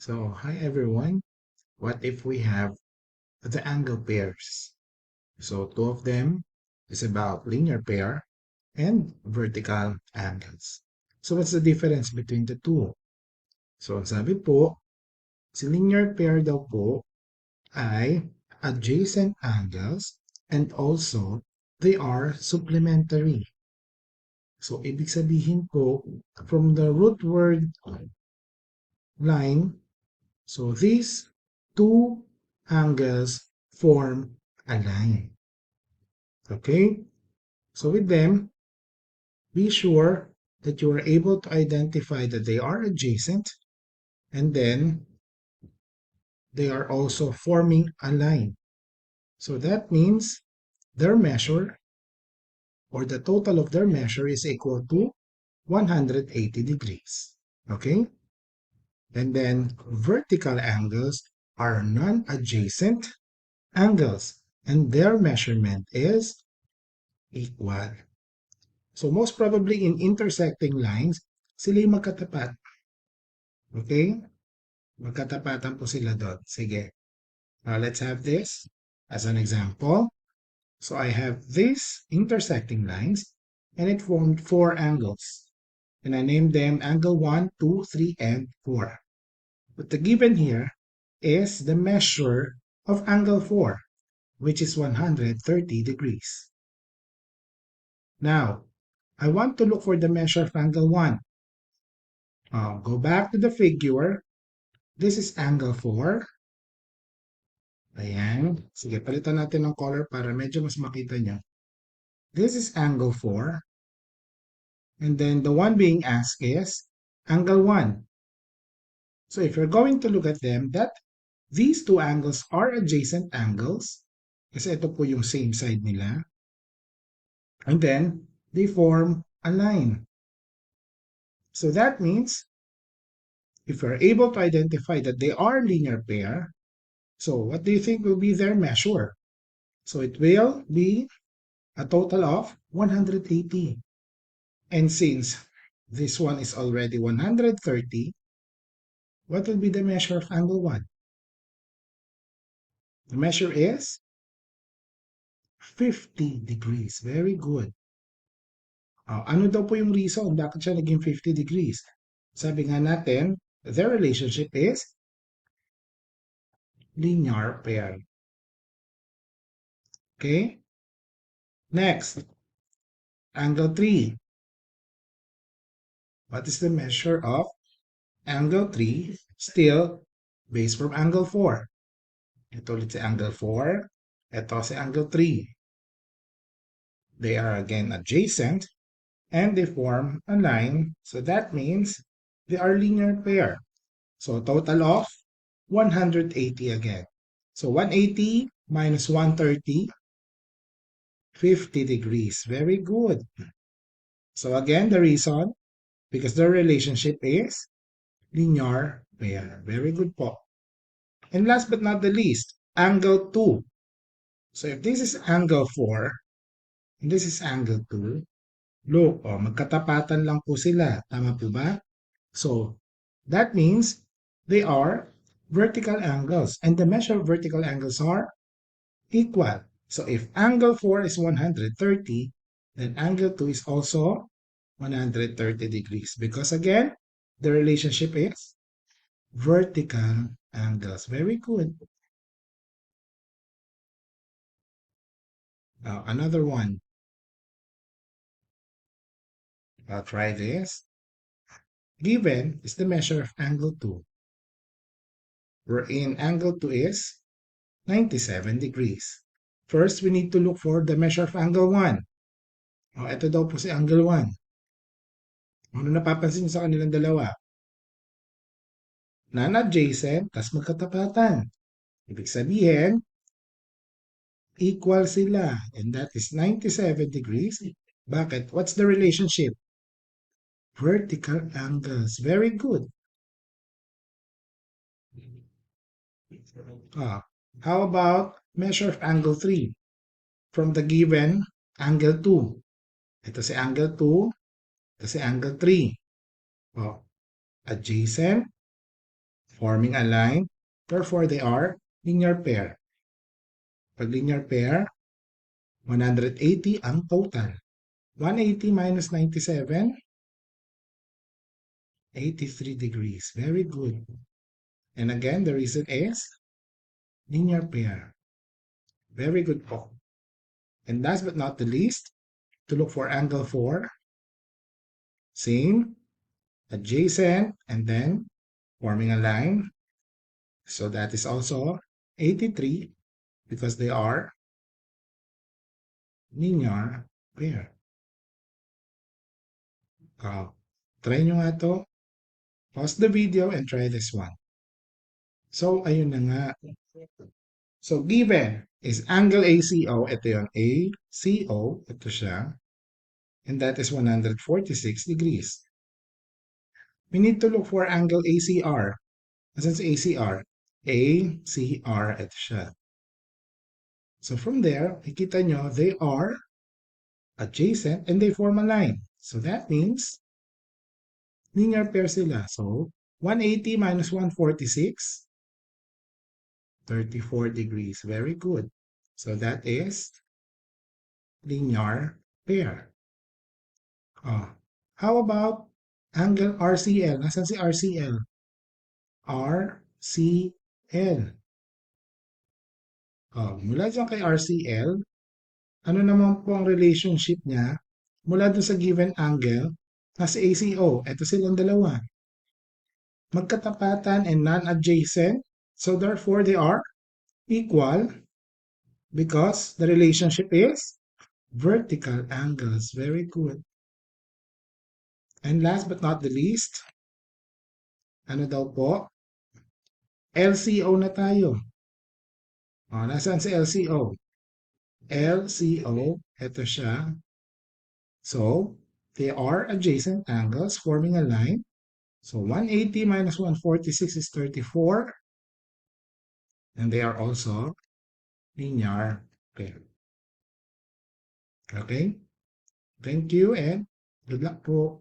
So, hi everyone. What if we have the angle pairs? So, two of them is about linear pair and vertical angles. So, what's the difference between the two? So, ang sabi po, si linear pair daw po ay adjacent angles and also they are supplementary. So, ibig sabihin po, from the root word line, so these two angles form a line. Okay? So with them, be sure that you are able to identify that they are adjacent and then they are also forming a line. So that means their measure or the total of their measure is equal to 180 degrees. Okay? And then vertical angles are non-adjacent angles and their measurement is equal. So most probably in intersecting lines, sila yung magkatapat. Okay? Magkatapatan po sila doon. Sige. Now let's have this as an example. So I have these intersecting lines and it formed four angles. And I named them angle 1, 2, 3, and 4. But the given here is the measure of angle 4, which is 130 degrees. Now, I want to look for the measure of angle 1. Go back to the figure. This is angle 4. Ayan. Sige, palitan natin ng color para medyo mas makita nyo. This is angle 4. And then the one being asked is angle 1. So if you're going to look at them, that these two angles are adjacent angles. Kasi ito po yung same side nila. And then, they form a line. So that means, if you're able to identify that they are linear pair, so what do you think will be their measure? So it will be a total of 180. And since this one is already 130, what will be the measure of angle 1? The measure is 50 degrees. Very good. Ano daw po yung reason? Bakit siya naging 50 degrees? Sabi nga natin, their relationship is linear pair. Okay? Next, angle 3. What is the measure of angle 3? Still, based from angle 4. Ito ulit si angle 4. Ito si angle 3. They are again adjacent and they form a line. So that means they are linear pair. So total of 180 again. So 180 minus 130, 50 degrees. Very good. So again, the reason, because the relationship is linear pair. Very good po. And last but not the least, angle 2. So if this is angle 4, and this is angle 2, look, magkatapatan lang po sila. Tama po ba? So that means they are vertical angles. And the measure of vertical angles are equal. So if angle 4 is 130, then angle 2 is also 130 degrees. Because again, the relationship is vertical angles. Very good. Another one. I'll try this. Given is the measure of angle 2. Wherein angle 2 is 97 degrees. First, we need to look for the measure of angle 1. Ito daw po si angle 1. Ano napapansin sa kanilang dalawa? Non-adjacent, tas magkatapatan. Ibig sabihin, equal sila. And that is 97 degrees. Bakit? What's the relationship? Vertical angles. Very good. How about measure of angle 3? From the given angle 2. Ito si angle 2. Ito si angle 3. Adjacent. forming a line. Therefore, they are linear pair. Pag linear pair, 180 ang total. 180 minus 97, 83 degrees. Very good. And again, the reason is linear pair. Very good po. And last but not the least, to look for angle 4, same, adjacent, and then forming a line. So that is also 83 because they are linear pair. Try nyo nga to. Pause the video and try this one. So, ayun na nga. So, given is angle ACO. Ito yung ACO. Ito siya. And that is 146 degrees. We need to look for angle ACR. Asan si ACR? ACR. Ito siya. So, from there, ikita nyo, they are adjacent and they form a line. So, that means linear pair sila. So, 180 minus 146, 34 degrees. Very good. So, that is linear pair. How about angle RCL? Nasaan si RCL? RCL. Mula dyan kay RCL, ano naman po ang relationship niya mula dun sa given angle na si ACO? Ito silang dalawa. Magkatapatan and non-adjacent. So therefore, they are equal because the relationship is vertical angles. Very good. And last but not the least, ano daw po? LCO na tayo. Nasaan si LCO? LCO, ito siya. So, they are adjacent angles forming a line. So, 180 minus 146 is 34. And they are also linear pair. Okay? Thank you and good luck po.